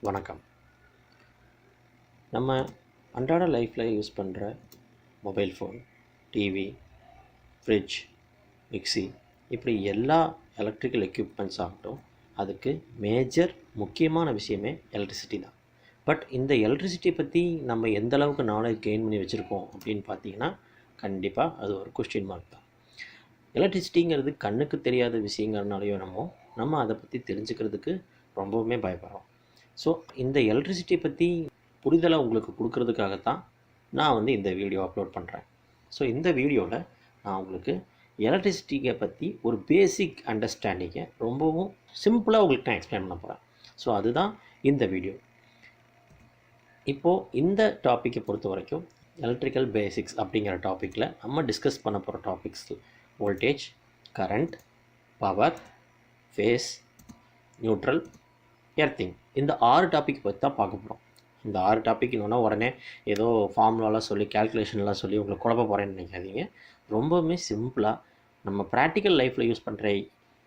வணக்கம். நம்ம அன்றாட லைஃப்பில் யூஸ் பண்ணுற mobile phone, TV, fridge, mixie இப்படி எல்லா எலக்ட்ரிக்கல் எக்யூப்மெண்ட்ஸ் ஆகட்டும், அதுக்கு மேஜர் முக்கியமான விஷயமே எலக்ட்ரிசிட்டி தான். பட் இந்த எலக்ட்ரிசிட்டியை பற்றி நம்ம எந்த அளவுக்கு நாலேஜ் கெயின் பண்ணி வச்சுருக்கோம் அப்படின்னு பார்த்தீங்கன்னா, கண்டிப்பாக அது ஒரு கொஸ்டின் மார்க் தான். எலக்ட்ரிசிட்டிங்கிறது கண்ணுக்கு தெரியாத விஷயங்கிறனாலையோ நம்ம அதை பற்றி தெரிஞ்சுக்கிறதுக்கு ரொம்பவுமே பயப்படுறோம். ஸோ இந்த எலக்ட்ரிசிட்டியை பற்றி புரிதலை உங்களுக்கு கொடுக்கறதுக்காகத்தான் நான் இந்த வீடியோ அப்லோட் பண்ணுறேன். ஸோ இந்த வீடியோவில் நான் உங்களுக்கு எலக்ட்ரிசிட்டியை பற்றி ஒரு பேசிக் அண்டர்ஸ்டாண்டிங்கை ரொம்பவும் சிம்பிளாக உங்களுக்கு நான் எக்ஸ்பிளைன் பண்ண போகிறேன். ஸோ அதுதான் இந்த வீடியோ. இப்போது இந்த டாப்பிக்கை பொறுத்த வரைக்கும் எலக்ட்ரிக்கல் பேசிக்ஸ் அப்படிங்கிற டாப்பிக்கில் நம்ம டிஸ்கஸ் பண்ண போகிற topics voltage, current, power, phase, neutral, earthing, இந்த 6 டாபிக் பற்றி தான் பார்க்க போகிறோம். இந்த 6 டாபிக் இன்னொன்னா உடனே ஏதோ ஃபார்முலாலாம் சொல்லி கேல்குலேஷன்லாம் சொல்லி உங்களை குழப்ப போகிறேன்னு நினைக்காதீங்க. ரொம்பவுமே சிம்பிளாக நம்ம ப்ராக்டிக்கல் லைஃப்பில் யூஸ் பண்ணுற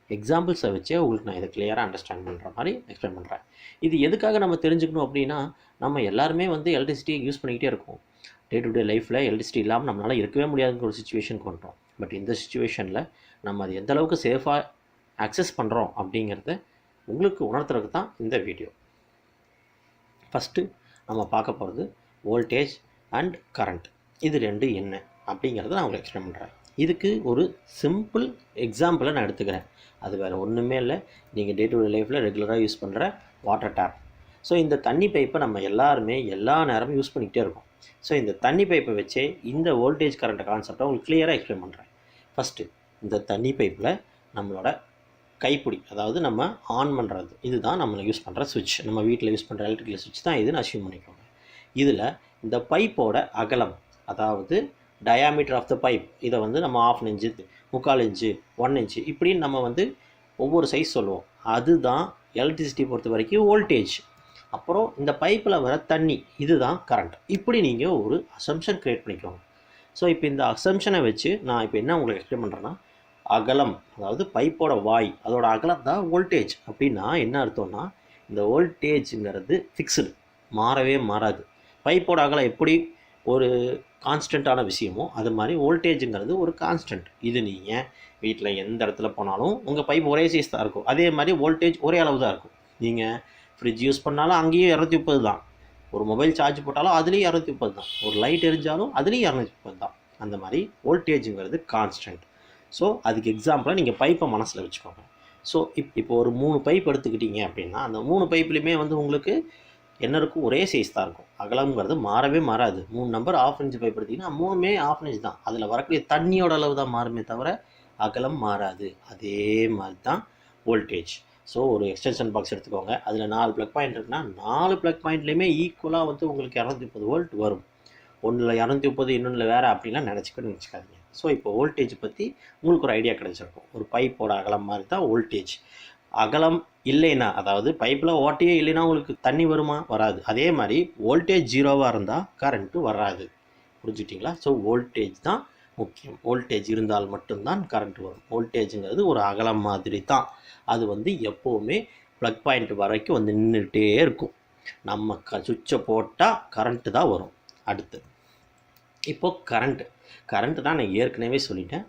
எக்ஸாம்பிள்ஸை வச்சே உங்களுக்கு நான் இதை கிளியராக அண்டர்ஸ்டாண்ட் பண்ணுற மாதிரி எக்ஸ்பிளைன் பண்ணுறேன். இது எதுக்காக நம்ம தெரிஞ்சுக்கணும் அப்படின்னா, நம்ம எல்லாருமே எலக்ட்ரிசிட்டியை யூஸ் பண்ணிக்கிட்டே இருக்கோம். டே டு டே லைஃப்பில் எலக்ட்ரிசிட்டி இல்லாமல் நம்மளால் இருக்கவே முடியாதுங்கிற ஒரு சுச்சுவேஷனுக்கு வந்துட்டோம். பட் இந்த சுச்சுவேஷனில் நம்ம அது எந்தளவுக்கு சேஃபாக அக்சஸ் பண்ணுறோம் அப்படிங்கிறத உங்களுக்கு உணர்த்துறதுக்கு தான் இந்த வீடியோ. ஃபஸ்ட்டு நம்ம பார்க்க போகிறது வோல்டேஜ் அண்ட் கரண்ட். இது ரெண்டு என்ன அப்படிங்கிறத நான் உங்களுக்கு எக்ஸ்பிளைன் பண்ணுறேன். இதுக்கு ஒரு சிம்பிள் எக்ஸாம்பிளை நான் எடுத்துக்கிறேன். அது வேறு ஒன்றுமே இல்லை, நீங்கள் டே டு டே லைஃப்பில் ரெகுலராக யூஸ் பண்ணுற வாட்டர் டேப். ஸோ இந்த தண்ணி பைப்பை நம்ம எல்லாருமே எல்லா நேரமும் யூஸ் பண்ணிக்கிட்டே இருக்கோம். ஸோ இந்த தண்ணி பைப்பை வச்சே இந்த வோல்டேஜ் கரண்ட் கான்செப்டை உங்களுக்கு கிளியராக எக்ஸ்பிளைன் பண்ணுறேன். ஃபஸ்ட்டு இந்த தண்ணி பைப்பில் நம்மளோட கைப்பிடி, அதாவது நம்ம ஆன் பண்ணுறது, இதுதான் நம்ம யூஸ் பண்ணுற சுவிட்ச். நம்ம வீட்டில் யூஸ் பண்ணுற எலக்ட்ரிக்கல் சுவிட்ச் தான் இதுன்னு அஸ்யூம் பண்ணிக்கோங்க. இதில் இந்த பைப்போட அகலம், அதாவது டயாமீட்டர் ஆஃப் த பைப், இதை நம்ம 1/2 இன்ச்சு, 3/4 இன்ச்சு, 1 இன்ச்சு இப்படின்னு நம்ம ஒவ்வொரு சைஸ் சொல்லுவோம். அதுதான் எலக்ட்ரிசிட்டி பொறுத்த வரைக்கும் வோல்டேஜ். அப்புறம் இந்த பைப்பில் வர தண்ணி, இதுதான் கரண்ட். இப்படி நீங்கள் ஒரு அசம்ஷன் க்ரியேட் பண்ணிக்கோங்க. ஸோ இப்போ இந்த அசம்ஷனை வச்சு நான் இப்போ என்ன உங்களுக்கு எக்ஸ்பிளைன் பண்ணுறேன்னா, அகலம், அதாவது பைப்போட வாய், அதோட அகலம் தான் வோல்டேஜ். அப்படின்னா என்ன அர்த்தம்னா, இந்த வோல்டேஜுங்கிறது ஃபிக்ஸ்டு, மாறவே மாறாது. பைப்போட அகலம் எப்படி ஒரு கான்ஸ்டண்ட்டான விஷயமோ அது மாதிரி வோல்டேஜுங்கிறது ஒரு கான்ஸ்டன்ட். இது நீங்கள் வீட்டில் எந்த இடத்துல போனாலும் உங்கள் பைப் ஒரே சைஸ் தான் இருக்கும். அதே மாதிரி வோல்டேஜ் ஒரே அளவு தான் இருக்கும். நீங்கள் ஃப்ரிட்ஜ் யூஸ் பண்ணாலும் அங்கேயும் 230 தான். ஒரு மொபைல் சார்ஜ் போட்டாலும் அதுலேயும் 230 தான். ஒரு லைட் எரிஞ்சாலும் அதுலேயும் 230 தான். அந்த மாதிரி வோல்டேஜுங்கிறது கான்ஸ்டன்ட். ஸோ அதுக்கு எக்ஸாம்பிளாக நீங்கள் பைப்பை மனசில் வச்சுக்கோங்க. ஸோ இப்போ ஒரு 3 பைப் எடுத்துக்கிட்டீங்க அப்படின்னா, அந்த 3 பைப்லேயுமே உங்களுக்கு என்ன இருக்கும், ஒரே சைஸ் தான் இருக்கும். அகலம்ங்கிறது மாறவே மாறாது. 3 நம்பர் 1/2 இன்ச் பைப் எடுத்திங்கன்னா 3மே 1/2 இன்ச் தான். அதில் வரக்கூடிய தண்ணியோட அளவு தான் மாறுமே தவிர அகலம் மாறாது. அதே மாதிரி தான் வோல்டேஜ். ஸோ ஒரு எக்ஸ்டென்ஷன் பாக்ஸ் எடுத்துக்கோங்க. அதில் 4 ப்ளக் பாயிண்ட் இருக்குன்னா 4 ப்ளக் பாயிண்ட்லேயுமே ஈக்குவலாக உங்களுக்கு 230 வோல்ட் வரும். ஒன்றில் 230, இன்னொன்றில் வேறு அப்படின்லாம் நினச்சிக்காதீங்க. ஸோ இப்போ வோல்டேஜ் பற்றி உங்களுக்கு ஒரு ஐடியா கிடைச்சிருக்கும். ஒரு பைப்போட அகலம் மாதிரி தான் வோல்டேஜ். அகலம் இல்லைன்னா, அதாவது பைப்பில் ஓட்டையே இல்லைன்னா உங்களுக்கு தண்ணி வருமா? வராது. அதே மாதிரி வோல்டேஜ் 0வாக இருந்தால் கரண்ட்டு வராது. புரிஞ்சுட்டிங்களா? ஸோ வோல்டேஜ் தான் முக்கியம். வோல்டேஜ் இருந்தால் மட்டும்தான் கரண்ட் வரும். வோல்டேஜுங்கிறது ஒரு அகலம் மாதிரி தான். அது எப்போவுமே ப்ளக் பாயிண்ட் வரைக்கும் நின்றுட்டே இருக்கும். நம்ம சுவிட்சை போட்டால் கரண்ட்டு தான் வரும். அடுத்து இப்போது கரண்ட்டு தான் நான் ஏற்கனவே சொல்லிட்டேன்.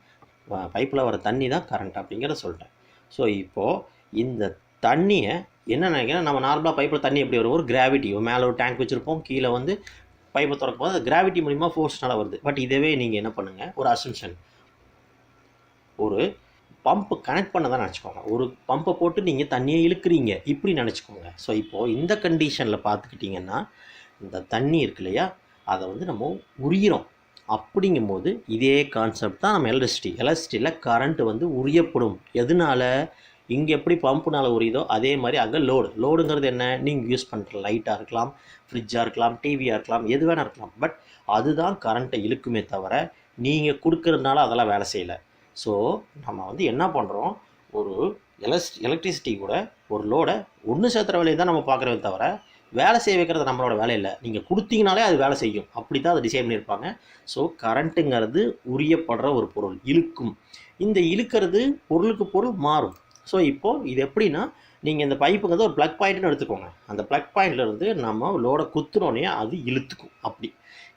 பைப்பில் வர தண்ணி தான் கரண்ட் அப்படிங்கிறத சொல்லிட்டேன். ஸோ இப்போது இந்த தண்ணியை என்ன நினைக்கிறேன், நம்ம நார்மலாக பைப்பில் தண்ணி எப்படி வரும், ஒரு கிராவிட்டி, மேலே ஒரு டேங்க் வச்சுருப்போம், கீழே பைப்பை திறக்கும் போது அது கிராவிட்டி மூலிமா ஃபோர்ஸ்னால் வருது. பட் இதவே நீங்கள் என்ன பண்ணுங்கள், ஒரு அசம்ஷன், ஒரு பம்பு கனெக்ட் பண்ண தான் நினச்சிக்கோங்க. ஒரு பம்பை போட்டு நீங்கள் தண்ணியை இழுக்கிறீங்க இப்படி நினச்சிக்கோங்க. ஸோ இப்போது இந்த கண்டிஷனில் பார்த்துக்கிட்டிங்கன்னா, இந்த தண்ணி இருக்கு இல்லையா, அதை நம்ம உரியிறோம். அப்படிங்கும்போது இதே கான்செப்ட் தான் நம்ம எலக்ட்ரிசிட்டியில் கரண்ட்டு உரியப்படும். எதனால, இங்கே எப்படி பம்புனால் உரியுதோ அதே மாதிரி அங்கே லோடுங்கிறது என்ன, நீங்கள் யூஸ் பண்ணுற லைட்டாக இருக்கலாம், ஃப்ரிட்ஜாக இருக்கலாம், டிவியாக இருக்கலாம், எது வேணால் இருக்கலாம். பட் அதுதான் கரண்ட்டை இழுக்குமே தவிர நீங்கள் கொடுக்கறதுனால அதெல்லாம் வேலை செய்யலை. ஸோ நம்ம என்ன பண்ணுறோம், ஒரு எலக்ட்ரிசிட்டி கூட ஒரு லோடை ஒன்று சேர்த்துற வேலையை தான் நம்ம பார்க்குறதே தவிர வேலை செய்ய வைக்கிறது நம்மளோட வேலை இல்லை. நீங்கள் கொடுத்தீங்கனாலே அது வேலை செய்யும். அப்படி தான் அதை டிசைன் பண்ணியிருப்பாங்க. ஸோ கரண்ட்டுங்கிறது உரியப்படுற ஒரு பொருள், இழுக்கும். இந்த இழுக்கிறது பொருளுக்கு பொருள் மாறும். ஸோ இப்போது இது எப்படின்னா, நீங்கள் இந்த பைப்புங்கிறது ஒரு ப்ளக் பாயிண்ட்னு எடுத்துக்கோங்க. அந்த ப்ளக் பாயிண்ட்லேருந்து நம்ம லோடை குத்துனோடனே அது இழுத்துக்கும்.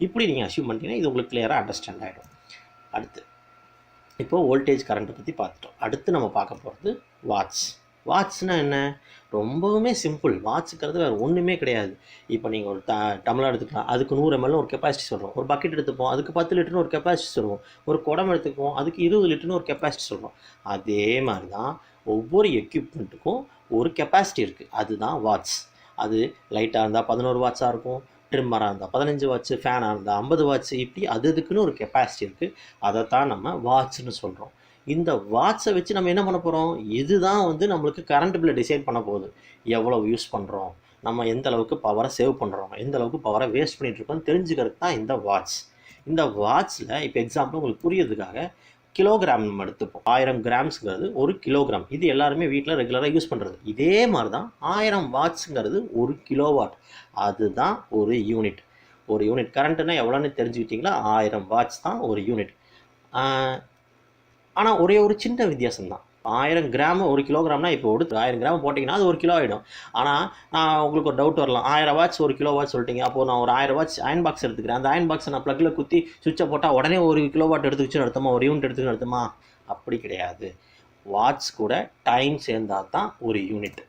இப்படி நீங்கள் அசியூம் பண்ணிட்டீங்கன்னா இது உங்களுக்கு கிளியராக அண்டர்ஸ்டாண்ட் ஆகிடும். அடுத்து இப்போது வோல்டேஜ் கரண்ட்டை பற்றி பார்த்துட்டோம். அடுத்து நம்ம பார்க்க போகிறது வாட்ஸ். வாட்ஸ்னால் என்ன? ரொம்பவுமே சிம்பிள். வாட்ஸுங்கிறது வேறு ஒன்றுமே கிடையாது. இப்போ நீங்கள் ஒரு டம்ளர் எடுத்துக்கலாம், அதுக்கு 100 ml ஒரு கெப்பாசிட்டி சொல்கிறோம். ஒரு பக்கெட் எடுத்துப்போம், அதுக்கு 10 லிட்டர்னு ஒரு கெப்பாசிட்டி சொல்லுவோம். ஒரு குடம் எடுத்துக்குவோம், அதுக்கு 20 லிட்டர்னு ஒரு கெப்பாசிட்டி சொல்கிறோம். அதே மாதிரி தான் ஒவ்வொரு எக்யூப்மெண்ட்டுக்கும் ஒரு கெப்பாசிட்டி இருக்குது. அதுதான் வாட்ஸ். அது லைட்டாக இருந்தால் 11 வாட்ஸாக இருக்கும், ட்ரிம்மராக இருந்தால் 15 வாட்ஸு, ஃபேனாக இருந்தால் 50 வாட்ஸு, இப்படி அதுக்குன்னு ஒரு கெப்பாசிட்டி இருக்குது. அதை தான் நம்ம வாட்ஸ்ன்னு சொல்கிறோம். இந்த வாட்ஸை வச்சு நம்ம என்ன பண்ண போகிறோம்? இதுதான் நம்மளுக்கு கரண்ட் பில்லை டிசைட் பண்ண போகுது. எவ்வளோ யூஸ் பண்ணுறோம், நம்ம எந்த அளவுக்கு பவரை சேவ் பண்ணுறோம், எந்த அளவுக்கு பவரை வேஸ்ட் பண்ணிகிட்ருக்கோம்னு தெரிஞ்சுக்கிறது தான் இந்த வாட்ஸ். இந்த வாட்ஸில் இப்போ எக்ஸாம்பிள் உங்களுக்கு புரியறதுக்காக கிலோகிராம் நம்ம எடுத்துப்போம். 1000 கிராம்ஸுங்கிறது 1 கிலோகிராம். இது எல்லாருமே வீட்டில் ரெகுலராக யூஸ் பண்ணுறது. இதே மாதிரி தான் 1000 வாட்ஸுங்கிறது 1 கிலோவாட். அதுதான் ஒரு யூனிட். ஒரு யூனிட் கரண்ட்டுனா எவ்வளோன்னு தெரிஞ்சுக்கிட்டிங்களா? 1000 வாட்ஸ் தான் ஒரு யூனிட். ஆனால் ஒரே ஒரு சின்ன வித்தியாசம் தான். 1000 கிராம் 1 கிலோகிராம்னா இப்போ 1000 கிராம் போட்டிங்கன்னா அது 1 கிலோ ஆகிடும். ஆனால் நான் உங்களுக்கு ஒரு டவுட் வரலாம், 1000 வாட்ஸ் 1 கிலோ வாட்ஸ் சொல்லிட்டீங்க, அப்போது நான் ஒரு 1000 வாட்ஸ் அயன் பாக்ஸ் எடுத்துக்கிறேன், அந்த அயன் பாக்ஸை நான் ப்ளக்கில் குத்தி சுவிட்சை போட்டால் உடனே 1 கிலோ வாட் எடுத்துக்கிச்சுன்னு அர்த்தமா, ஒரு யூனிட் எடுத்துக்கின்னு அர்த்தமா? அப்படி கிடையாது. வாட்ஸ் கூட டைம் சேர்ந்தால் தான் ஒரு யூனிட்.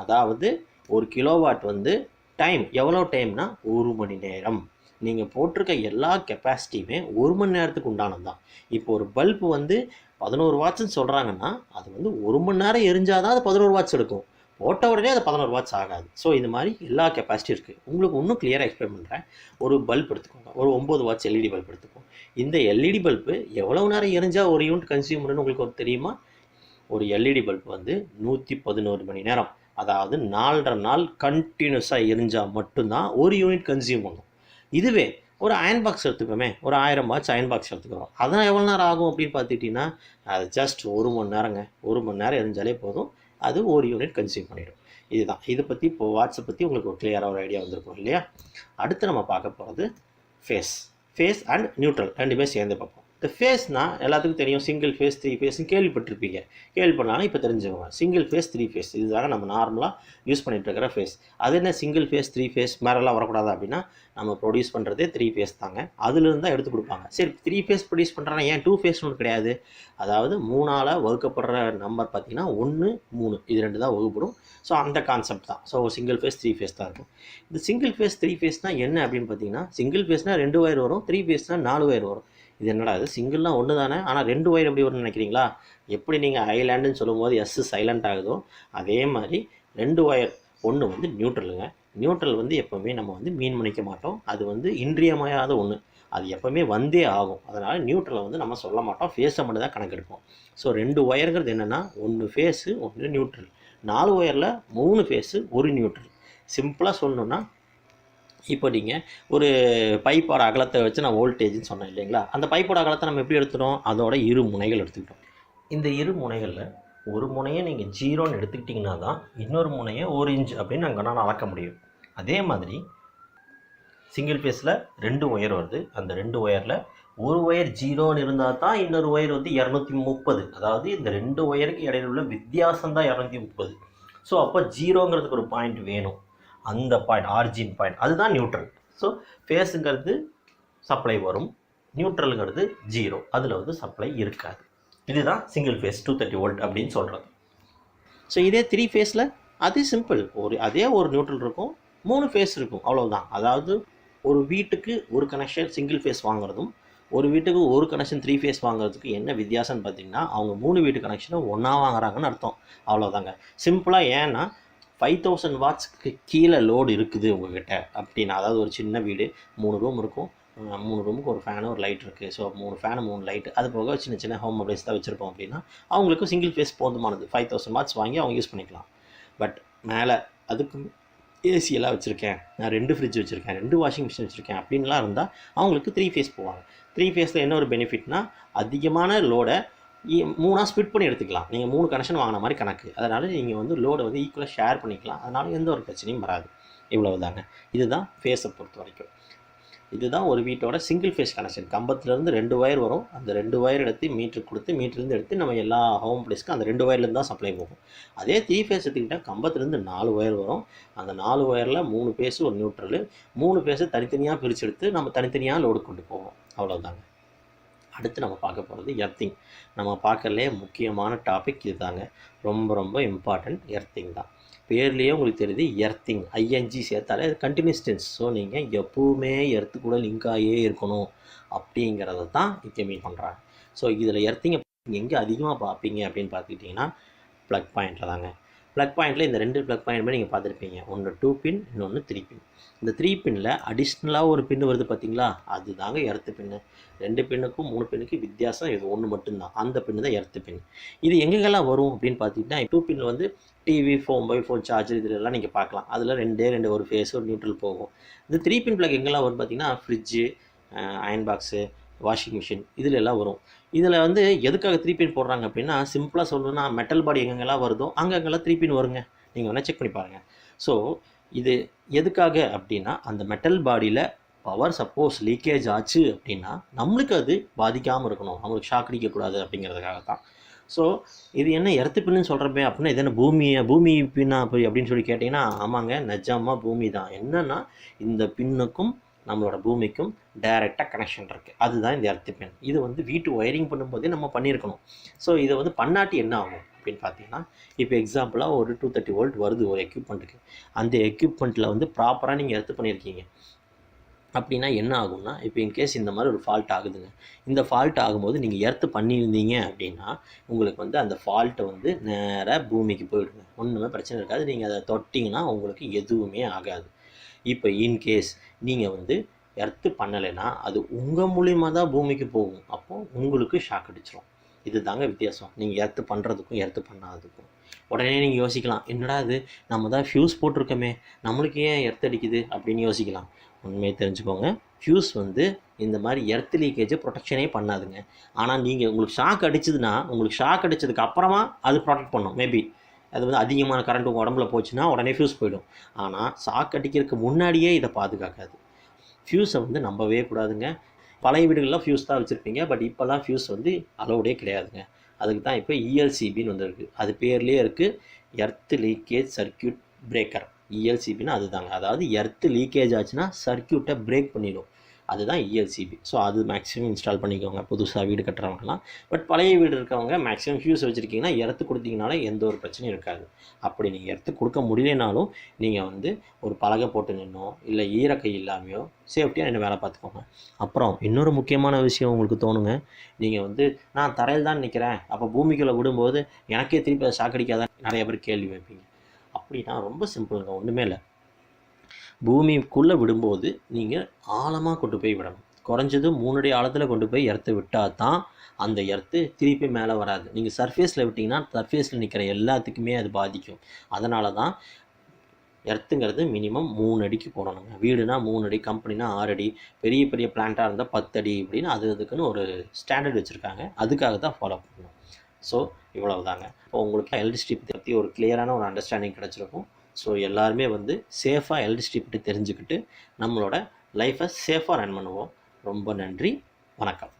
அதாவது 1 கிலோவாட் டைம் எவ்வளோ டைம்னா 1 மணி நேரம். நீங்கள் போட்டிருக்க எல்லா கெப்பாசிட்டியுமே 1 மணி நேரத்துக்கு உண்டானது தான். இப்போ ஒரு பல்பு 11 வாட்ஸ்ன்னு சொல்கிறாங்கன்னா அது 1 மணி நேரம் எரிஞ்சால் தான் அது 11 வாட்ஸ் எடுக்கும். போட்ட உடனே அது 11 வாட்ஸ் ஆகாது. ஸோ இது மாதிரி எல்லா கெப்பாசிட்டி இருக்குது. உங்களுக்கு இன்னும் கிளியராக எக்ஸ்பிளைன் பண்ணுறேன். ஒரு பல்ப் எடுத்துக்கோங்க, ஒரு 9 வாட்ஸ் எல்இடி பல்ப் எடுத்துக்கோங்க. இந்த எல்இடி பல்பு எவ்வளோ நேரம் எரிஞ்சால் ஒரு யூனிட் கன்சியூம் பண்ணுன்னு உங்களுக்கு தெரியுமா? ஒரு எல்இடி பல்ப் 111 மணி நேரம், அதாவது 4.5 நாள் கண்டினியூஸாக எரிஞ்சால் மட்டும்தான் ஒரு யூனிட் கன்சியூம் பண்ணும். இதுவே ஒரு அயன் பாக்ஸ் எடுத்துக்கோமே, ஒரு 1000 வாட்ஸ் அயன் பாக்ஸ் எடுத்துக்கிறோம், அதெல்லாம் எவ்வளோ நேரம் ஆகும் அப்படின்னு பார்த்துக்கிட்டிங்கன்னா அது ஜஸ்ட் 1 மணி நேரங்க. 1 மணி நேரம் எரிஞ்சாலே போதும், அது ஒரு யூனிட் கன்சியூம் பண்ணிடும். இதுதான். இதை பற்றி இப்போ வாட்ஸை பற்றி உங்களுக்கு ஒரு கிளியராக ஒரு ஐடியா வந்திருக்கும் இல்லையா? அடுத்து நம்ம பார்க்க போகிறது ஃபேஸ் அண்ட் நியூட்ரல் ரெண்டுமே சேர்ந்து பார்ப்போம். இந்த ஃபேஸ்னால் எல்லாத்துக்கும் தெரியும், சிங்கிள் ஃபேஸ் 3 ஃபேஸ்ன்னு கேள்விப்பட்டிருப்பீங்க. கேள்விப்படனாலும் இப்போ தெரிஞ்சுக்கோங்க. சிங்கிள் ஃபேஸ் 3 ஃபேஸ் இதுதாங்க நம்ம நார்மலாக யூஸ் பண்ணிகிட்டு இருக்கிற ஃபேஸ். அது என்ன சிங்கிள் ஃபேஸ் 3 ஃபேஸ் மேரெல்லாம் வரக்கூடாது அப்படின்னா, நம்ம ப்ரொடியூஸ் பண்ணுறதே 3 ஃபேஸ் தாங்க. அதுலேருந்து தான் எடுத்து கொடுப்பாங்க. சரி, 3 ஃபேஸ் ப்ரொடியூஸ் பண்ணுறாங்க, ஏன் 2 ஃபேஸ்னு ஒன்று கிடையாது? அதாவது 3ஆல் வகுக்கப்படுற நம்பர் பார்த்திங்கன்னா 1, 3 இது 2 தான் வகுப்படும். ஸோ அந்த கான்செப்ட் தான். ஸோ சிங்கிள் ஃபேஸ் 3 ஃபேஸ் தான் இருக்கும். இந்த சிங்கிள் ஃபேஸ் 3 ஃபேஸ்னால் என்ன அப்படின்னு பார்த்தீங்கன்னா, சிங்கிள் ஃபேஸ்னால் 2 ஒயர் வரும், 3 ஃபேஸ்னால் 4 ஒயர் வரும். இது என்னடா இது சிங்கிள்னால் ஒன்று தானே, ஆனால் 2 ஒயர் எப்படி வரும்னு நினைக்கிறீங்களா? எப்படி நீங்கள் ஐலாண்டுன்னு சொல்லும் போது எஸ் சைலண்ட் ஆகுதோ அதே மாதிரி 2 ஒயர். ஒன்று நியூட்ரலுங்க. நியூட்ரல் எப்போவுமே நம்ம மீன் பண்ணிக்க மாட்டோம். அது இன்றியமையாத ஒன்று. அது எப்போவுமே வந்தே ஆகும். அதனால் நியூட்ரலை நம்ம சொல்ல மாட்டோம், ஃபேஸை மட்டும் தான் கணக்கெடுப்போம். ஸோ 2 ஒயருங்கிறது என்னென்னா, 1 ஃபேஸு 1 நியூட்ரல். 4 ஒயரில் 3 phase 1 neutral. சிம்பிளாக சொல்லணுன்னா, இப்போ நீங்கள் ஒரு பைப்போட அகலத்தை வச்சு நான் வோல்டேஜ்னு சொன்னேன் இல்லைங்களா? அந்த பைப்போட அகலத்தை நம்ம எப்படி எடுத்துட்டோம்? அதோட 2 முனைகள் எடுத்துக்கிட்டோம். இந்த 2 முனைகளில் ஒரு முனையை நீங்கள் 0ன்னு எடுத்துக்கிட்டிங்கன்னா தான் இன்னொரு முனையை 1 இன்ச் அப்படின்னு நான் அளக்க முடியும். அதே மாதிரி சிங்கிள் ஃபேஸில் 2 ஒயர் வருது. அந்த 2 ஒயரில் ஒரு ஒயர் 0ன்னு இருந்தால் தான் இன்னொரு ஒயர் 230. அதாவது இந்த 2 ஒயருக்கு இடையில உள்ள வித்தியாசம் தான் 230. ஸோ அப்போ 0ங்கிறதுக்கு ஒரு பாயிண்ட் வேணும். அந்த பாயிண்ட் ஆரிஜின் பாயிண்ட் அதுதான் நியூட்ரல். ஸோ ஃபேஸுங்கிறது சப்ளை வரும், நியூட்ரலுங்கிறது 0, அதில் சப்ளை இருக்காது. இதுதான் சிங்கிள் ஃபேஸ் 230 வோல்ட் அப்படின்னு சொல்கிறது. ஸோ இதே 3 ஃபேஸில் அது சிம்பிள். அதே ஒரு நியூட்ரல் இருக்கும், 3 ஃபேஸ் இருக்கும், அவ்வளோதான். அதாவது ஒரு வீட்டுக்கு ஒரு கனெக்ஷன் சிங்கிள் ஃபேஸ் வாங்குறதும் ஒரு வீட்டுக்கு ஒரு கனெக்ஷன் 3 ஃபேஸ் வாங்குறதுக்கு என்ன வித்தியாசம்னு பார்த்தீங்கன்னா, அவங்க 3 வீட்டு கனெக்ஷனை ஒன்றா வாங்குறாங்கன்னு அர்த்தம். அவ்வளோதாங்க, சிம்பிளாக. ஏன்னா 5000 வாட்ஸ்க்கு கீழே லோடு இருக்குது உங்கள்கிட்ட அப்படின்னா, அதாவது ஒரு சின்ன வீடு 3 ரூம் இருக்கும், 3 ரூமுக்கு ஒரு ஃபேனு ஒரு லைட் இருக்குது. ஸோ 3 ஃபேனு 3 லைட்டு, அது போக சின்ன சின்ன ஹோம் அப்ளைன்ஸ் தான் வச்சுருப்போம் அப்படின்னா அவங்களுக்கு சிங்கிள் ஃபேஸ் போதுமானது. 5000 வாட்ஸ் வாங்கி அவங்க யூஸ் பண்ணிக்கலாம். பட் மேலே அதுக்கு ஏசியெல்லாம் வச்சுருக்கேன், நான் 2 ஃப்ரிட்ஜ் வச்சுருக்கேன், 2 வாஷிங் மிஷின் வச்சுருக்கேன் அப்படின்லாம் இருந்தால் அவங்களுக்கு 3 ஃபேஸ் போவாங்க. 3 ஃபேஸில் என்ன ஒரு பெனிஃபிட்னா, அதிகமான லோடை 3ஆக ஸ்பிட் பண்ணி எடுத்துக்கலாம். நீங்கள் 3 கனெக்ஷன் வாங்கின மாதிரி கணக்கு. அதனால் நீங்கள் லோடை ஈக்குவலாக ஷேர் பண்ணிக்கலாம். அதனால் எந்த ஒரு பிரச்சனையும் வராது. இவ்வளவு தாங்க. இதுதான் ஃபேஸை பொறுத்த வரைக்கும். இதுதான் ஒரு வீட்டோட சிங்கிள் ஃபேஸ் கனெக்ஷன். கம்பத்துலேருந்து 2 ஒயர் வரும். அந்த 2 ஒயர் எடுத்து மீட்டருக்கு கொடுத்து மீட்டர்லேருந்து எடுத்து நம்ம எல்லா ஹோம் பிளேஸ்க்கும் அந்த 2 ஒயர்லேருந்து தான் சப்ளை போகும். அதே 3 ஃபேஸ் எடுத்துக்கிட்டால் கம்பத்துலேருந்து 4 ஒயர் வரும். அந்த 4 ஒயரில் 3 ஃபேஸு ஒரு நியூட்ரல், 3 ஃபேஸை தனித்தனியாக பிரித்து எடுத்து நம்ம தனித்தனியாக லோடு கொண்டு போவோம். அவ்வளோதாங்க. அடுத்து நம்ம பார்க்க போகிறது எர்த்திங். நம்ம பார்க்கறதுலே முக்கியமான டாபிக் இதுதாங்க. ரொம்ப ரொம்ப இம்பார்ட்டண்ட் எர்த்திங் தான். பேர்லேயே உங்களுக்கு தெரியுது எர்த்திங், ஐஎன்ஜி சேர்த்தாலே அது கண்டினியூஸ் டென்ஸ். ஸோ நீங்கள் எப்பவுமே எர்த்து கூட லிங்க் ஆகியே இருக்கணும் அப்படிங்கிறத தான் இங்கே மீன் பண்ணுறாங்க. ஸோ இதில் எர்த்திங்கை எங்கே அதிகமாக பார்ப்பீங்க அப்படின்னு பார்த்துக்கிட்டிங்கன்னா ப்ளக் பாயிண்டில் தாங்க. ப்ளக் பாயிண்டில் இந்த 2 ப்ளக் பாயிண்ட்டுமே நீங்கள் பார்த்துருப்பீங்க. ஒன்று 2 பின், இன்னொன்று 3 பின். இந்த 3 பின்னில் அடிஷ்னலாக ஒரு பின் வருது பார்த்தீங்களா, அது தாங்க எர்த்து பின்னு. 2 பின்னுக்கும் 3 பின்னுக்கு வித்தியாசம் இது ஒன்று மட்டும்தான். அந்த பின்னு தான் எர்த்து பின். இது எங்கெங்கெல்லாம் வரும் அப்படின்னு பார்த்தீங்கன்னா 2 பின்னில் வந்து டிவி, மொபைல் ஃபோன் சார்ஜர் இதிலெல்லாம் நீங்கள் பார்க்கலாம். அதில் 2 ஒரு ஃபேஸ் ஒரு நியூட்ரல் போகும். இந்த 3 பின் ப்ளக் எங்கெல்லாம் வரும் பார்த்தீங்கன்னா fridge, iron box, washing machine இதில் எல்லாம் வரும். இதில் வந்து எதுக்காக 3 பின் போடுறாங்க அப்படின்னா, சிம்பிளாக சொல்லணும்னா மெட்டல் பாடி எங்கெங்கெல்லாம் வருதோ அங்கெல்லாம் 3 பின் வருங்க. நீங்கள் வேணால் செக் பண்ணி பாருங்கள். ஸோ இது எதுக்காக அப்படின்னா, அந்த மெட்டல் பாடியில் பவர் சப்போஸ் லீக்கேஜ் ஆச்சு அப்படின்னா நம்மளுக்கு அது பாதிக்காமல் இருக்கணும், நம்மளுக்கு ஷாக் அடிக்கக்கூடாது அப்படிங்கிறதுக்காக தான். ஸோ இது என்ன எர்த்து பின்னு சொல்கிறப்ப அப்படின்னா இது என்ன பூமி பின்னா போய் அப்படின்னு சொல்லி கேட்டிங்கன்னா, ஆமாங்க, நிஜமாக பூமி தான். என்னென்னா இந்த பின்னுக்கும் நம்மளோட பூமிக்கும் டைரெக்டாக கனெக்ஷன் இருக்குது. அதுதான் இந்த எர்த்து பின். இது வந்து வீட்டு ஒயரிங் பண்ணும்போதே நம்ம பண்ணியிருக்கணும். ஸோ இதை வந்து பண்ணாட்டி என்ன ஆகும் அப்படின்னு பார்த்தீங்கன்னா, இப்போ எக்ஸாம்பிளாக ஒரு 230 வோல்ட் வருது ஒரு எக்யூப்மெண்ட்டுக்கு. அந்த எக்யூப்மெண்ட்டில் வந்து ப்ராப்பராக நீங்கள் எர்த்து பண்ணியிருக்கீங்க அப்படின்னா என்ன ஆகும்னா, இப்போ இன்கேஸ் இந்த மாதிரி ஒரு ஃபால்ட் ஆகுதுங்க. இந்த ஃபால்ட் ஆகும்போது நீங்கள் எர்த்து பண்ணியிருந்தீங்க அப்படின்னா உங்களுக்கு வந்து அந்த ஃபால்ட்டை வந்து நேராக பூமிக்கு போயிடுங்க. ஒன்றுமே பிரச்சனை இருக்காது. நீங்கள் அதை தொட்டிங்கன்னா உங்களுக்கு எதுவுமே ஆகாது. இப்போ இன்கேஸ் நீங்கள் வந்து எர்த்து பண்ணலைன்னா அது உங்கள் மூலியமாக தான் பூமிக்கு போகும். அப்போது உங்களுக்கு ஷாக் அடிச்சிடும். இது தாங்க வித்தியாசம் நீங்கள் எர்த்து பண்ணுறதுக்கும் எர்த்து பண்ணாததுக்கும். உடனே நீங்கள் யோசிக்கலாம், என்னடா இது நம்ம தான் ஃப்யூஸ் போட்டிருக்கோமே, நம்மளுக்கு ஏன் எர்த்து அடிக்குது அப்படின்னு யோசிக்கலாம். உண்மையை தெரிஞ்சுக்கோங்க, ஃப்யூஸ் வந்து இந்த மாதிரி எர்த்து லீக்கேஜை ப்ரொடெக்ஷனே பண்ணாதுங்க. ஆனால் நீங்கள் உங்களுக்கு ஷாக் அடிச்சதுன்னா, உங்களுக்கு ஷாக் அடித்ததுக்கு அப்புறமா அது ப்ரொடெக்ட் பண்ணும். மேபி அது வந்து அதிகமான கரண்ட் உங்கள் உடம்புல போச்சுன்னா உடனே ஃப்யூஸ் போயிடும். ஆனால் ஷாக் அடிக்கிறதுக்கு முன்னாடியே இதை பாதுகாக்காது. ஃப்யூஸை வந்து நம்பவே கூடாதுங்க. பழைய வீடுகளில் ஃப்யூஸ் தான் வச்சுருப்பீங்க. பட் இப்போல்லாம் ஃப்யூஸ் வந்து அலோடே கிடையாதுங்க. அதுக்கு தான் இப்போ இஎல்சிபின்னு வந்துருக்கு. அது பேர்லேயே இருக்குது, எர்த்து லீக்கேஜ் சர்க்கியூட் பிரேக்கர். இஎல்சிபின்னு அதுதாங்க. அதாவது எர்த்து லீக்கேஜ் ஆச்சுன்னா சர்க்கியூட்டை பிரேக் பண்ணிடும். அதுதான் இஎல்சிபி. ஸோ அது மேக்ஸிமம் இன்ஸ்டால் பண்ணிக்கோங்க புதுசாக வீடு கட்டுறவங்கலாம். பட் பழைய வீடு இருக்கவங்க மேக்ஸிமம் ஃப்யூஸ் வச்சுருக்கீங்கன்னா எர்த்து கொடுத்தீங்கனால எந்த ஒரு பிரச்சனையும் இருக்காது. அப்படி நீங்கள் எர்த்து கொடுக்க முடியலனாலும் நீங்கள் வந்து ஒரு பலகை போட்டு நின்னோ இல்லை ஈரக்கை இல்லாமையோ சேஃப்டியாக என்ன வேலை பார்த்துக்கோங்க. அப்புறம் இன்னொரு முக்கியமான விஷயம் உங்களுக்கு தோணுங்க, நீங்கள் வந்து நான் தரையில் தான் நிற்கிறேன், அப்போ பூமிக்குள்ளே விடும்போது எனக்கே திருப்பி அதை ஷாக் அடிக்காதான் நிறைய பேர் கேள்வி வைப்பீங்க. அப்படின்னா ரொம்ப சிம்பிளுங்க, ஒன்றுமே இல்லை. பூமிக்குள்ளே விடும்போது நீங்கள் ஆழமாக கொண்டு போய் விடணும். குறைஞ்சது 3 அடி ஆழத்தில் கொண்டு போய் எர்த்து விட்டால் தான் அந்த எர்த்து திருப்பி மேலே வராது. நீங்கள் சர்ஃபேஸில் விட்டிங்கன்னா சர்ஃபேஸில் நிற்கிற எல்லாத்துக்குமே அது பாதிக்கும். அதனால தான் எர்த்துங்கிறது மினிமம் 3 அடிக்கு போடணுங்க. வீடுனா 3 அடி, கம்பெனினா 6 அடி, பெரிய பெரிய பிளான்ட்டாக இருந்தால் 10 அடி இப்படின்னு அதுக்குன்னு ஒரு ஸ்டாண்டர்ட் வச்சுருக்காங்க. அதுக்காக தான் ஃபாலோ பண்ணணும். ஸோ இவ்வளவு தாங்க. இப்போ உங்களுக்கு எலக்ட்ரிசிட்டி பற்றி ஒரு கிளியரான ஒரு அண்டர்ஸ்டாண்டிங் கிடச்சிருக்கும். ஸோ எல்லாருமே வந்து சேஃபாக எலக்ட்ரிசிட்டி பற்றி தெரிஞ்சுக்கிட்டு நம்மளோட லைஃப்பை சேஃபாக ரன் பண்ணுவோம். ரொம்ப நன்றி, வணக்கம்.